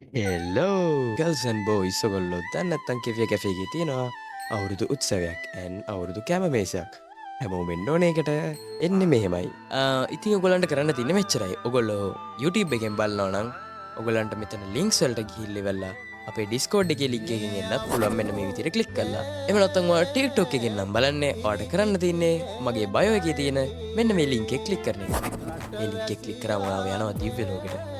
Hello girls and boys ඔගොල්ලෝ දැන් නැත්තම් කෙෆේ කැෆේ එකේ තියෙනවා අවුරුදු උත්සවයක් and අවුරුදු කැම මේසයක් හැමෝම එන්න ඕනේ ඒකට එන්නේ මෙහෙමයි ඉතින් ඔයගොල්ලන්ට කරන්න තියෙන්නේ මෙච්චරයි ඔයගොල්ලෝ YouTube එකෙන් බලනවා නම් ඔයගොල්ලන්ට මෙතන links වලට ගිහිල්ලා ඉවරලා අපේ Discord එකේ link එකකින් එන්නත් පුළුවන් මෙන්න මේ විදිහට click කරලා එහෙම නැත්නම් ඔයාලා TikTok එකෙන් නම් බලන්නේ ඔයාලට කරන්න තියෙන්නේ මගේ bio එකේ තියෙන මෙන්න මේ link එක click කරන එක මේ link එක click කරාම ඔයාලා යනවා දිව්‍ය ලෝකෙට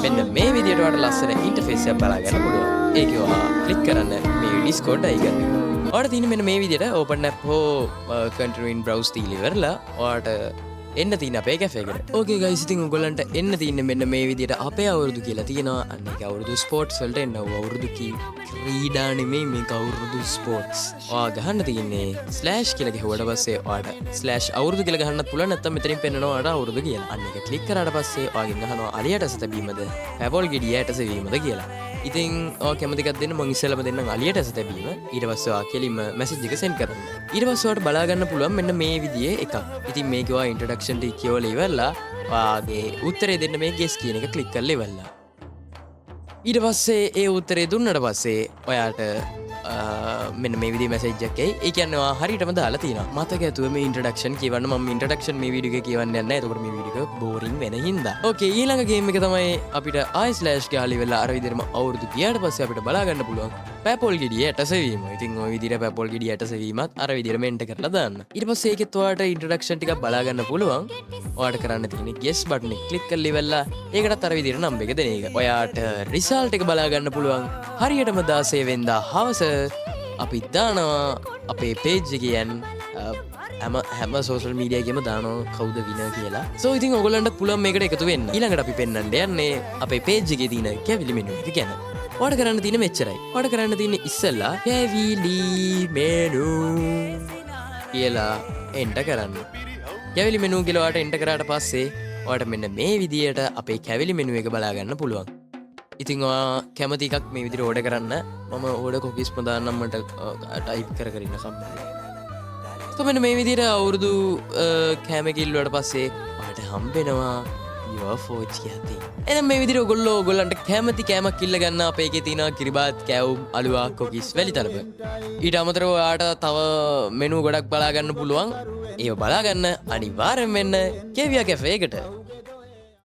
මෙන්න මේ විදියට ඔයාලට ලස්සන ඉන්ටර්ෆේස් එකක් බලා ගන්න පුළුවන්. ඒක ඔයා ක්ලික් කරන්න මේ Discord icon එක. ඔයාලට තියෙන මෙන්න මේ විදියට open app හෝ continue in browse තියලා ඉවරලා ඔයාලට එන්න තියෙන අපේ කැෆේ එකට. ඕකේ guys ඉතින් ඔයගොල්ලන්ට එන්න තියෙන්නේ මෙන්න මේ විදියට අපේ අවුරුදු කියලා තියෙනවා. අන්න ඒක අවුරුදු ස්පෝර්ට්ස් වලට එන්න අවුරුදු ක්‍රීඩා නෙමෙයි මේක අවුරුදු ස්පෝර්ට්ස්. ඔයා ගහන්න තියෙන්නේ ස්ලෑෂ් කියලා ගහුවට පස්සේ ඔයාලට ස්ලෑෂ් අවුරුදු කියලා ගහන්නත් පුළුවන් නැත්නම් මෙතනින් පෙන්නනවා ඔයාලට අවුරුදු කියලා. අන්න ඒක ක්ලික් කරාට පස්සේ ඔයාගෙන් අහනවා අලියට සතබීමද පැපොල් ගෙඩියට සවීමද කියලා. ඉතින් ඔය කැමති එකක් දෙන්න මං ඉස්සෙල්ලාම දෙන්නම් අලියට සතබීම. ඊට පස්සේ ඔයා කෙලින්ම මැසේජ් එක සෙන්ඩ් කරන්න. ඊට පස්සේ ඔයාලට බලා ගන්න පුළුවන් මෙන්න මේ විදිහේ එකක්. ඉතින් මේක ඔයා ඉන්ට්‍රොඩක්ෂන් ටික කියවලා ඉවරලා ඔයාගේ උත්තරේ දෙන්න මේ ගෙස් කියන එක ක්ලික් කරලා ඉවරලා. ඊට පස්සේ ඒ උත්තරේ දුන්නට පස්සේ ඔයාට මෙන්න මේ විදිහේ මැසේජ් එකක් එයි. ඒ කියන්නේ ඔයා හරියටම දාලා තියෙනවා. මතක ඇතුව මේ ඉන්ට්‍රොඩක්ෂන් කියවන්න මම ඉන්ට්‍රොඩක්ෂන් මේ වීඩියෝ එකේ කියවන්න යන්නේ නැහැ. එතකොට මේ වීඩියෝ එක බෝරින් වෙන හින්දා. ඕකේ ඊළඟ ගේම් එක තමයි අපිට ආයි ස්ලෑෂ් ගහලා ඉවරලා අර විදිහටම අවුරුදු ගියාට පස්සේ අපිට බලා ගන්න පුළුවන් පැපොල් ගෙඩිය ඇටසවීම. ඉතින් ওই විදිහට පැපොල් ගෙඩිය ඇටසවීමත් අර විදිහට මෙන්ට කරලා දාන්න. ඊට පස්සේ ඒකෙත් ඔයාලට ඉන්ට්‍රොඩක්ෂන් ටිකක් බලා ගන්න පුළුවන්. ඔයාලට කරන්න තියෙන්නේ ගෙස් බටන් එක ක්ලික් කරලා ඉවරලා ඒකටත් අර විදිහට නම්බර් එක දෙන එක. ඔයාට රිසල්ට් එක බලා ගන්න පුළුවන්. හරියටම 16 වෙනිදා හවස අපි දානවා අපේ පේජ් එකේ යන් හැම සෝෂල් මීඩියා එකේම දානවා කවුද විනර් කියලා. සෝ ඉතින් ඔයගොල්ලන්ට පුළුවන් මේකට එකතු වෙන්න. ඊළඟට අපි පෙන්වන්න යන්නේ අපේ පේජ් එකේ තියෙන කැවිලි මෙනු එක ගැන. ඔයාලට කරන්න තියෙන්නේ මෙච්චරයි. ඔයාලට කරන්න තියෙන්නේ ඉස්සෙල්ලා කැවිලි මෙනු කියලා එන්ටර් කරන්න. කැවිලි මෙනු කියලා ඔයාලට එන්ටර් කරාට පස්සේ ඔයාලට මෙන්න මේ විදියට අපේ කැවිලි මෙනු එක බලා ගන්න පුළුවන්. ඉතින් කැමති එකක් මේ විදිහට ඕඩර් කරන්න මම ඕඩර් කොපිස් දාන්නම් මට ටයිප් කර කර ඉන්න කම්මැලි. તો මෙන්න මේ විදිහට අවුරුදු කැම කිල්ලුවට පස්සේ ඔයාලට හම්බෙනවා your forge කියති. එහෙනම් මේ විදිහට ඔයගොල්ලන්ට කැමති කැමක් කිල්ල ගන්න අපේ එකේ තියෙන කිරිබාත් කැවුම් අලුවා කොකිස් වැලිතලප. ඊට අමතරව ඔයාලට තව මෙනු ගොඩක් බලා ගන්න පුළුවන්. ඒව බලා ගන්න අනිවාර්යෙන් වෙන්න කෙවියා කැෆේ එකට.